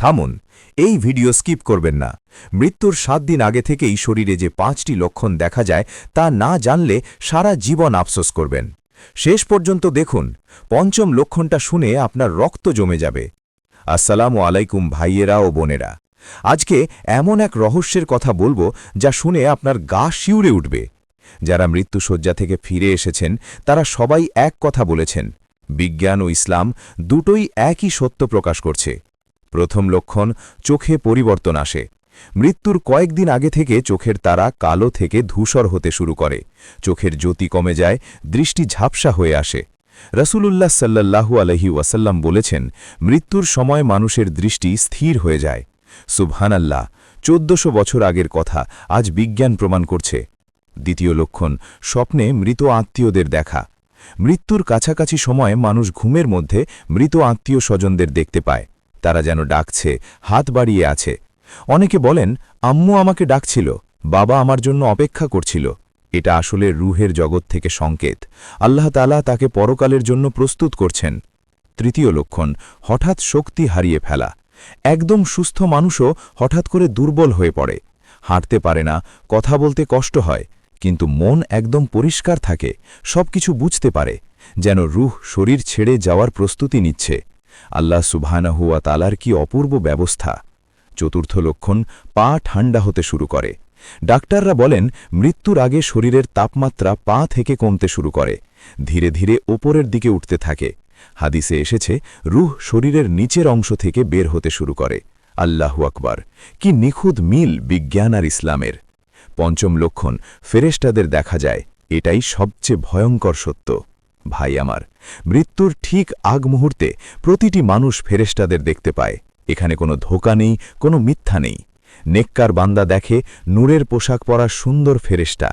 থামুন, এই video skip করবেন না। মৃত্যুর 7 দিন আগে থেকেই শরীরে যে 5টি লক্ষণ দেখা যায় তা না জানলে সারা জীবন আফসোস করবেন। শেষ পর্যন্ত দেখুন, পঞ্চম লক্ষণটা শুনে আপনার রক্ত জমে যাবে। আসসালামু আলাইকুম ভাইয়েরা ও বোনেরা, আজকে এমন এক রহস্যের কথা বলবো যা শুনে আপনার গা শিউরে উঠবে। যারা মৃত্যুশয্যা থেকে ফিরে এসেছেন তারা সবাই এক কথা বলেছেন, বিজ্ঞান ও ইসলাম দুটোই একই সত্য প্রকাশ করছে। প্রথম লক্ষণ, চোখে পরিবর্তন আসে। মৃত্যুর কয়েকদিন আগে থেকে চোখের তারা কালো থেকে ধূসর হতে শুরু করে, চোখের জ্যোতি কমে যায়, দৃষ্টি ঝাপসা হয়ে আসে। রাসূলুল্লাহ সাল্লাল্লাহু আলাইহি ওয়াসাল্লাম বলেছেন, মৃত্যুর সময় মানুষের দৃষ্টি স্থির হয়ে যায়। সুবহানাল্লাহ, 1400 বছর আগের কথা আজ বিজ্ঞান প্রমাণ করছে। দ্বিতীয় লক্ষণ, স্বপ্নে মৃত আত্মীয়দের দেখা। মৃত্যুর কাছাকাছি সময়ে মানুষ ঘুমের মধ্যে মৃত আত্মীয় স্বজনদের দেখতে পায়, তারা যেন ডাকছে, হাত বাড়িয়ে আছে। অনেকে বলেন, আম্মু আমাকে ডাকছিল, বাবা আমার জন্য অপেক্ষা করছিল। এটা আসলে রুহের জগৎ থেকে সংকেত, আল্লাহ তাআলা তাকে পরকালের জন্য প্রস্তুত করছেন। তৃতীয় লক্ষণ, হঠাৎ শক্তি হারিয়ে ফেলা। একদম সুস্থ মানুষও হঠাৎ করে দুর্বল হয়ে পড়ে, হাঁটতে পারে না, কথা বলতে কষ্ট হয়, কিন্তু মন একদম পরিষ্কার থাকে, সবকিছু বুঝতে পারে, যেন রুহ শরীর ছেড়ে যাওয়ার প্রস্তুতি নিচ্ছে। আল্লাহ সুবহানাহু ওয়া তাআলার কি অপূর্ব ব্যবস্থা। চতুর্থ লক্ষণ, পা ঠান্ডা হতে শুরু করে। ডাক্তাররা বলেন, মৃত্যুর আগে শরীরের তাপমাত্রা পা থেকে কমতে শুরু করে, ধীরে ধীরে ওপরের দিকে উঠতে থাকে। হাদিসে এসেছে, রুহ শরীরের নিচের অংশ থেকে বের হতে শুরু করে। আল্লাহু আকবার, কি নিখুঁত মিল বিজ্ঞান আর ইসলামের। পঞ্চম লক্ষণ, ফেরেশতাদের দেখা যায়। এটাই সবচেয়ে ভয়ঙ্কর সত্য। ভাই আমার, মৃত্যুর ঠিক আগ মুহূর্তে প্রতিটি মানুষ ফেরেশতাদের দেখতে পায়। এখানে কোনো ধোঁকা নেই, কোনো মিথ্যা নেই। নেককার বান্দা দেখে নূরের পোশাক পরা সুন্দর ফেরেশতা,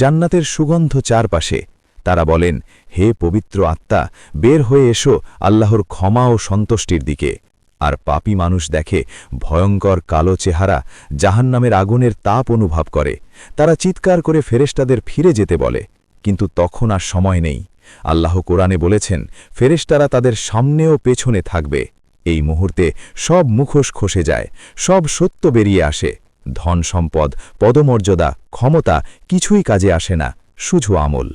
জান্নাতের সুগন্ধ চারপাশে। তারা বলেন, হে পবিত্র আত্মা, বের হয়ে এসো আল্লাহর ক্ষমা ও সন্তুষ্টির দিকে। আর পাপী মানুষ দেখে ভয়ঙ্কর কালো চেহারা, জাহান্নামের আগুনের তাপ অনুভব করে। তারা চিৎকার করে ফেরেশতাদের ফিরে যেতে বলে, কিন্তু তখন আর সময় নেই। আল্লাহ কোরআনে বলেছেন, ফেরেশতারা তাদের সামনে ও পেছনে থাকবে। এই মুহূর্তে সব মুখোশ খসে যায়, সব সত্য বেরিয়ে আসে। ধন সম্পদ, পদমর্যাদা, ক্ষমতা কিছুই কাজে আসে না, শুধু আমল।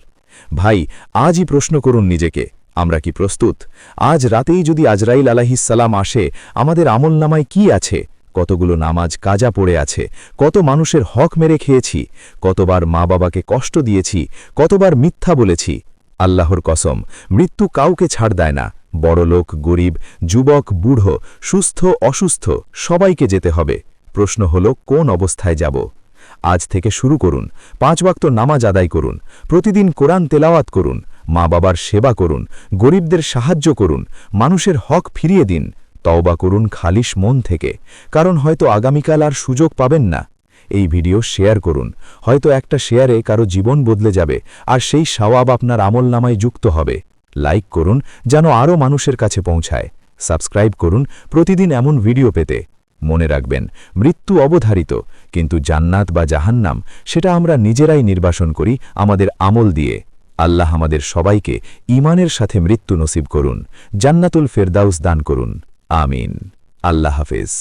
ভাই, আজই প্রশ্ন করুন নিজেকে, আমরা কি প্রস্তুত? আজ রাতেই যদি আজরাইল আলাইহিসসালাম আসে, আমাদের আমলনামায় কি আছে? কতগুলো নামাজ কাজা পড়ে আছে, কত মানুষের হক মেরে খেয়েছি, কতবার মা বাবাকে কষ্ট দিয়েছি, কতবার মিথ্যা বলেছি। আল্লাহর কসম, মৃত্যু কাউকে ছাড় দেয় না। বড়লোক, গরিব, যুবক, বুড়ো, সুস্থ, অসুস্থ, সবাইকে যেতে হবে। প্রশ্ন হলো, কোন অবস্থায় যাব? আজ থেকে শুরু করুন, 5 ওয়াক্ত নামাজ আদায় করুন, প্রতিদিন কোরআন তেলাওয়াত করুন, মা বাবার সেবা করুন, গরিবদের সাহায্য করুন, মানুষের হক ফিরিয়ে দিন। তওবা করুন খালিশ মন থেকে, কারণ হয়তো আগামীকাল আর সুযোগ পাবেন না। এই ভিডিও শেয়ার করুন, হয়তো একটা শেয়ারে কারো জীবন বদলে যাবে, আর সেই সওয়াব আপনার আমলনামায় যুক্ত হবে। লাইক করুন যেন আরও মানুষের কাছে পৌঁছায়। সাবস্ক্রাইব করুন প্রতিদিন এমন ভিডিও পেতে। মনে রাখবেন, মৃত্যু অবধারিত, কিন্তু জান্নাত বা জাহান্নাম সেটা আমরা নিজেরাই নির্বাসন করি আমাদের আমল দিয়ে। আল্লাহ আমাদের সবাইকে ঈমানের সাথে মৃত্যু নসিব করুন, জান্নাতুল ফেরদাউস দান করুন। আমিন। আল্লাহ হাফেজ।